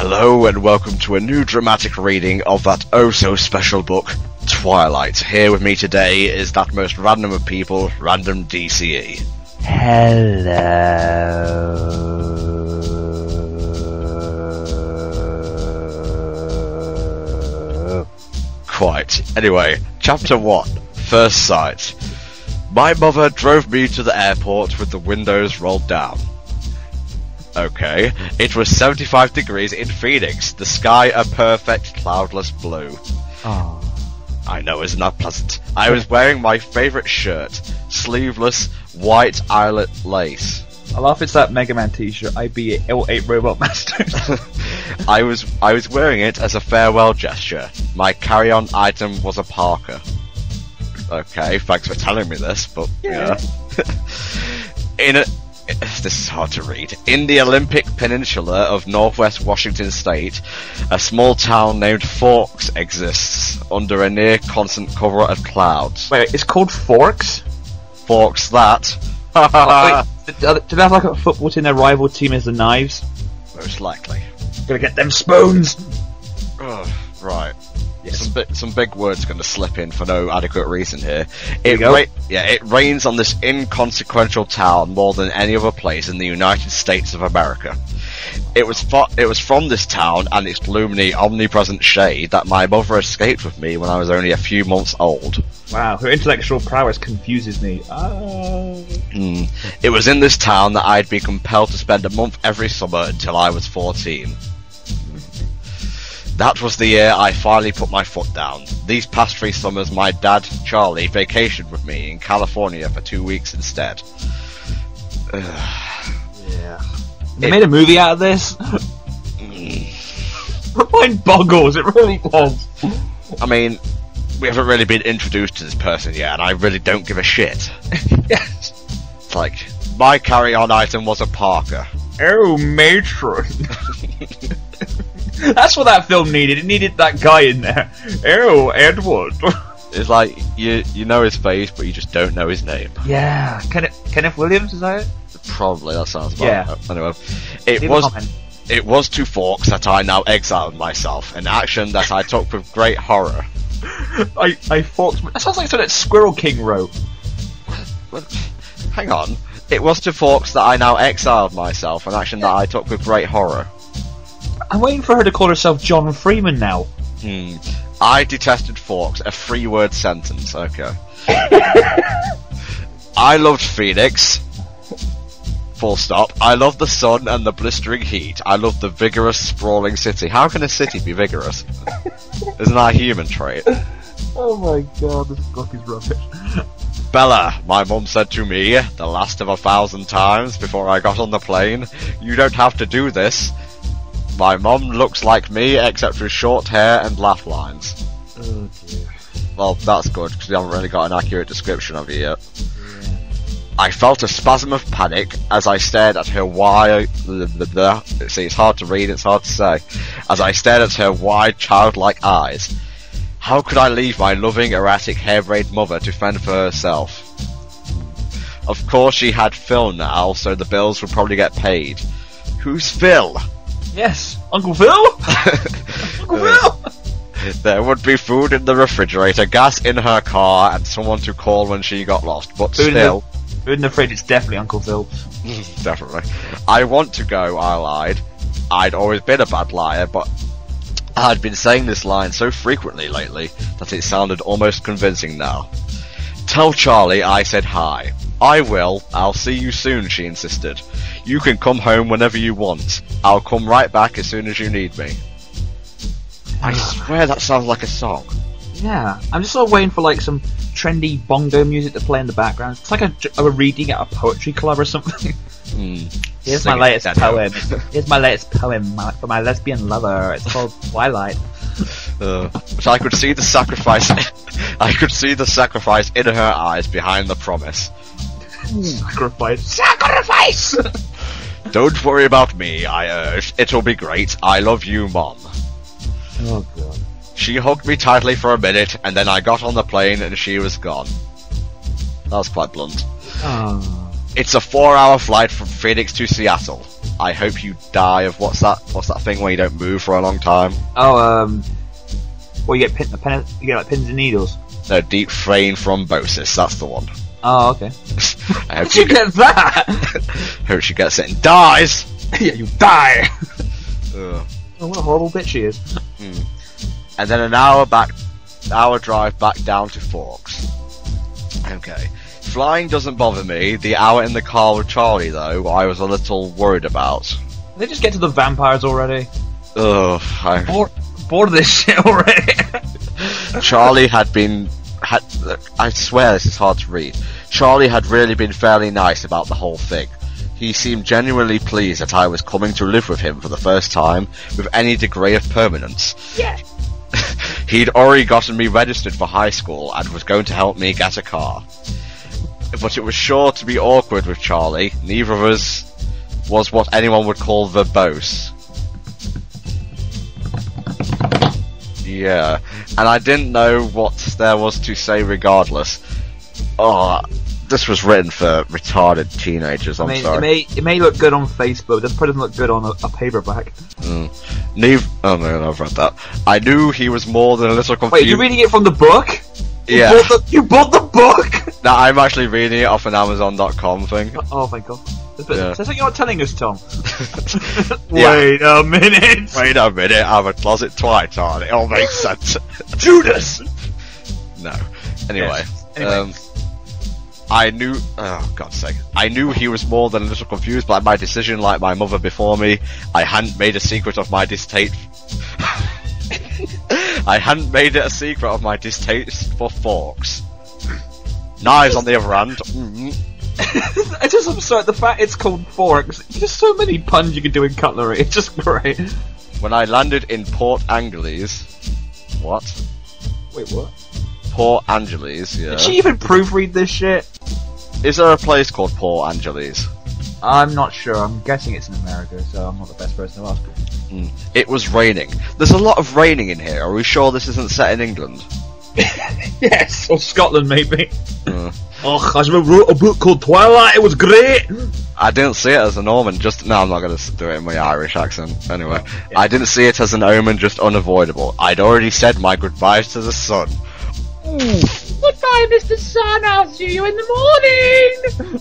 Hello and welcome to a new dramatic reading of that oh-so-special book, Twilight. Here with me today is that most random of people, Random DCE. Hello. Quite. Anyway, Chapter 1, First Sight. My mother drove me to the airport with the windows rolled down. Okay. It was 75 degrees in Phoenix, the sky a perfect cloudless blue. Oh. I know, isn't that pleasant? I was wearing my favourite shirt, sleeveless, white eyelet lace. I laugh it's that Mega Man t-shirt, I be L8 Robot Master. I was wearing it as a farewell gesture. My carry-on item was a parka. Okay, thanks for telling me this, but yeah. This is hard to read. In the Olympic Peninsula of northwest Washington State, a small town named Forks exists under a near-constant cover of clouds. Wait, it's called Forks? Forks that. Wait, do they have like a football team, their rival team is the Knives? Most likely. Gotta get them spoons! Oh, right. Yes. Some big words going to slip in for no adequate reason here. It rains on this inconsequential town more than any other place in the United States of America. It was from this town and its gloomy, omnipresent shade that my mother escaped with me when I was only a few months old. Wow, her intellectual prowess confuses me. It was in this town that I'd be compelled to spend a month every summer until I was 14. That was the year I finally put my foot down. These past 3 summers, my dad, Charlie, vacationed with me in California for 2 weeks instead. Yeah. They made a movie out of this? My mind boggles, it really does. I mean, we haven't really been introduced to this person yet, and I really don't give a shit. Yes. It's like, my carry-on item was a parka. Oh, matron. That's what that film needed. It needed that guy in there. Oh, Edward. It's like, you know his face, but you just don't know his name. Yeah. Kenneth Williams, is that it? Probably, that sounds about yeah. right. Anyway, it was to Forks that I now exiled myself, an action that I took with great horror. I Forks... That sounds like something that Squirrel King wrote. Hang on. It was to Forks that I now exiled myself, an action that I took with great horror. I'm waiting for her to call herself John Freeman now. I detested Forks, a 3-word sentence, okay. I loved Phoenix. Full stop. I loved the sun and the blistering heat. I loved the vigorous, sprawling city. How can a city be vigorous? Isn't that a human trait? Oh my god, this book is rubbish. Bella, my mum said to me, the last of 1,000 times before I got on the plane, you don't have to do this. My mum looks like me, except with short hair and laugh lines. Oh dear. Well, that's good, because we haven't really got an accurate description of it yet. Yeah. I felt a spasm of panic as I stared at her see, it's hard to read, it's hard to say. As I stared at her wide, childlike eyes. How could I leave my loving, erratic, harebrained mother to fend for herself? Of course she had Phil now, so the bills would probably get paid. Who's Phil? Yes, Uncle Phil? Uncle Phil! There would be food in the refrigerator, gas in her car, and someone to call when she got lost, but still... Food in the fridge, it's definitely Uncle Phil. Definitely. I want to go, I lied. I'd always been a bad liar, but I'd been saying this line so frequently lately that it sounded almost convincing now. Tell Charlie I said hi. I will. I'll see you soon, she insisted. You can come home whenever you want. I'll come right back as soon as you need me. I swear that sounds like a song. Yeah, I'm just sort of waiting for like some trendy bongo music to play in the background. It's like a reading at a poetry club or something. Here's my latest poem. Here's my latest poem for my lesbian lover. It's called Twilight. But I could see the sacrifice. I could see the sacrifice in her eyes behind the promise. Sacrifice! Don't worry about me, I urged. It'll be great. I love you, Mom. Oh god. She hugged me tightly for a minute, and then I got on the plane and she was gone. That was quite blunt. Oh. It's a 4-hour flight from Phoenix to Seattle. I hope you die of what's that thing where you don't move for a long time? Oh, well, you get you get like pins and needles. No, deep vein thrombosis. That's the one. Oh, okay. I hope How'd you get that? Hope she gets it and dies. Yeah, you die. Ugh. Oh, what a horrible bitch she is. And then an hour drive back down to Forks. Okay. Flying doesn't bother me. The hour in the car with Charlie, though, I was a little worried about. Did they just get to the vampires already? Ugh. I'm bored of this shit already. Charlie look, I swear this is hard to read. Charlie had really been fairly nice about the whole thing. He seemed genuinely pleased that I was coming to live with him for the first time with any degree of permanence. Yeah. He'd already gotten me registered for high school and was going to help me get a car. But it was sure to be awkward with Charlie. Neither of us was what anyone would call verbose. Yeah, and I didn't know what there was to say regardless. Oh, this was written for retarded teenagers, I'm sorry. It may look good on Facebook, this probably doesn't look good on a paperback. Oh no, I've read that. I knew he was more than a little confused. Wait, you're reading it from the book? Yeah. You bought the book? No, I'm actually reading it off an Amazon.com thing. Oh my god. Yeah. That's what you're not telling us, Tom. Yeah. Wait a minute, I'm a closet twat, aren't it? It all makes sense. Judas! No. Anyway. Yes. I knew, oh God's sake, I knew he was more than a little confused by my decision like my mother before me. I hadn't made a secret of my distaste for forks. Knives on the other hand. I just, I'm sorry, the fact it's called forks, there's so many puns you can do in cutlery, it's just great. When I landed in Port Angeles... What? Wait, what? Port Angeles, yeah. Did she even proofread this shit? Is there a place called Port Angeles? I'm not sure, I'm guessing it's in America, so I'm not the best person to ask. It was raining. There's a lot of raining in here, are we sure this isn't set in England? Yes, or Scotland maybe. Oh, I wrote a book called Twilight, it was great! I didn't see it as an omen, no, I'm not going to do it in my Irish accent. Anyway, Yeah. I didn't see it as an omen, just unavoidable. I'd already said my goodbyes to the sun. Goodbye, Mr. Sun, I'll see you in the morning!